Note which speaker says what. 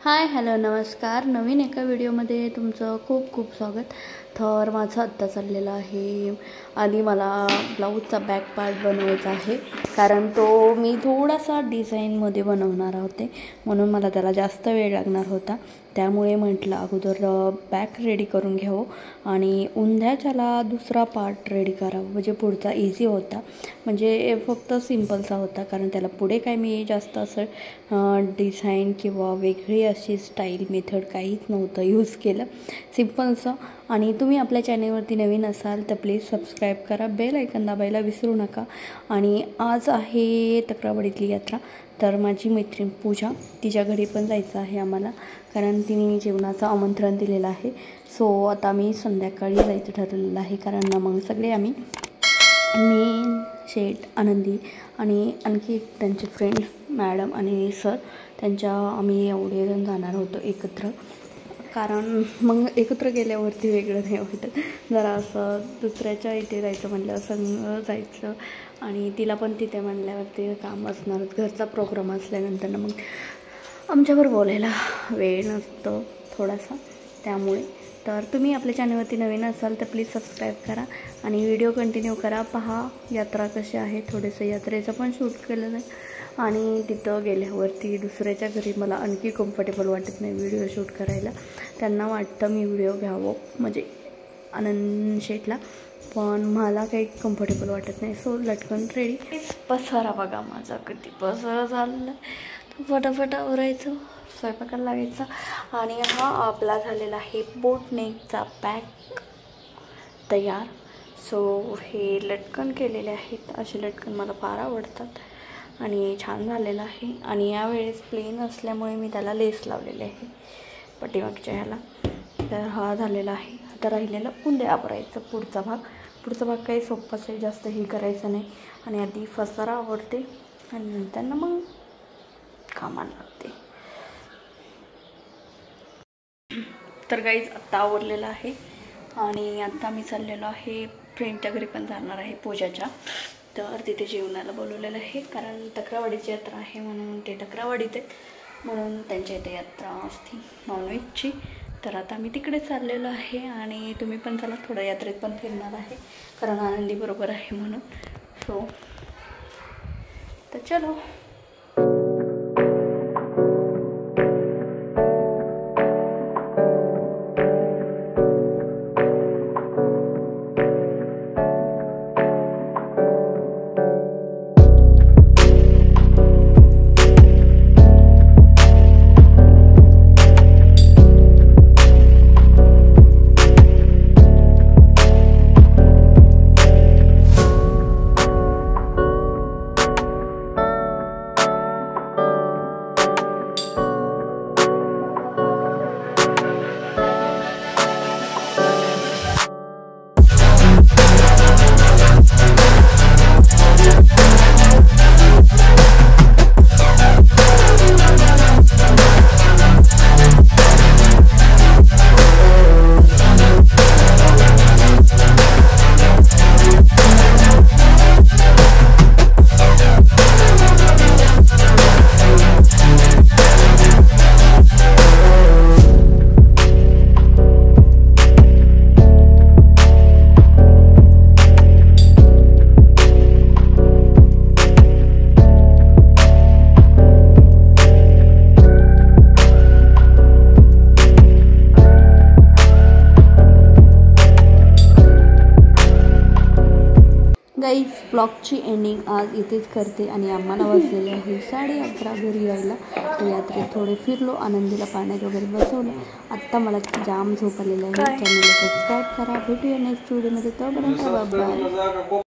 Speaker 1: Hi hello नमस्कार. नवीन एका व्हिडिओमध्ये तुमचं खूप खूप स्वागत. तर माझं आत्ता चाललेलं आहे आणि मला ब्लाऊजचा बॅक पार्ट बनवायचा आहे, कारण तो मी थोडासा डिझाईनमध्ये बनवणार होते, म्हणून मला त्याला जास्त वेळ लागणार होता. त्यामुळे म्हटलं अगोदर बॅक रेडी करून घ्यावं आणि उंध्याच्याला दुसरा पार्ट रेडी करावं, म्हणजे पुढचा इझी होता, म्हणजे फक्त सिम्पलचा होता, कारण त्याला पुढे काय मी जास्त असं डिझाईन किंवा वेगळी अशी स्टाईल मेथड काहीच नव्हतं यूज केलं, सिम्पलचं. आणि तुम्ही आपल्या चॅनलवरती नवीन असाल तर प्लीज सबस्क्राईब करा, बेल आयकन दाबायला विसरू नका. आणि आज आहे तक्रारवाडीतली यात्रा, तर माझी मैत्रीण पूजा, तिच्या घरी पण जायचं आहे आम्हाला, कारण तिने जेवणाचं आमंत्रण दिलेलं आहे. सो आता मी संध्याकाळी जायचं ठरलेलं आहे, कारण मग सगळे मी शेठ, आनंदी आणि आणखी त्यांचे फ्रेंड मॅडम आणि सर, आम्ही एवढे जण जाणार होतो एकत्र. कारण मग एकत्र गेल्यावरती वेगळं नाही वाटत, जरा असं दुसऱ्याच्या इथे जायचं म्हटलं संग जायचं, आणि तिला पण तिथे म्हणल्यावरती काम असणारच, घरचा प्रोग्राम असल्यानंतर मग आमच्यावर बोलायला वेळ नसतो थोडासा, त्यामुळे. तर तुम्ही आपल्या चॅनलवरती नवीन असाल तर प्लीज सबस्क्राईब करा आणि व्हिडिओ कंटिन्यू करा. पहा यात्रा कशी आहे, थोडंसं यात्रेचं पण शूट केलं आहे. आणि तिथं गेल्यावरती दुसऱ्याच्या घरी मला आणखी कम्फर्टेबल वाटत नाही व्हिडिओ शूट करायला. त्यांना वाटतं मी व्हिडिओ घ्यावं, म्हणजे आनंद शेठला, पण मला काही कम्फर्टेबल वाटत नाही. सो लटकन रेडी. पसारा बघा माझा किती पसारा झालेला आहे, फटाफट आवरायचं, स्वयंपाकाला लागायचा. आणि हा आपला झालेला आहे बोटनेकचा बॅग तयार. सो हे लटकन केलेले आहेत, असे लटकन मला फार आवडतात आणि छान झालेलं आहे. आणि यावेळेस प्लेन असल्यामुळे मी त्याला लेस लावलेले आहे पाठीमागच्या ह्याला. तर हा झालेला आहे. आता राहिलेलं उंद्या आवरायचं पुढचा भाग काही सोप्पाच आहे, जास्त हे करायचं नाही. आणि आधी पसारा आवरते आणि नंतर मग कामाला लागते. तर गाईज आत्ता आवरलेलं आहे आणि आत्ता मी चाललेलो आहे फ्रेंडच्या घरी, पण जाणार आहे पूजाच्या. तर तिथे जेवणाला बोलवलेलं आहे, कारण तक्रारवाडीची यात्रा आहे, म्हणून ते तक्रारवाडीत आहेत, म्हणून त्यांच्या इथे यात्रा असते नॉनव्हेजची. तर आता मी तिकडे चाललेलो आहे आणि तुम्ही पण चला, थोडं यात्रेत पण फिरणार आहे, कारण आनंदी बरोबर आहे म्हणून. सो तर चलो. गाईज ब्लॉगची एंडिंग आज इथेच करते आणि आम्हाला वाजलेले आहे 11:30 घरी यायला. तर यात्रेत थोडे फिरलो, आनंदीला पाण्यात वगैरे बसवलं. आत्ता मला जाम झोप आलेलं आहे. चॅनलला सबस्क्राईब करा. भेटूया नेक्स्ट व्हिडिओमध्ये, तोपर्यंत बाय.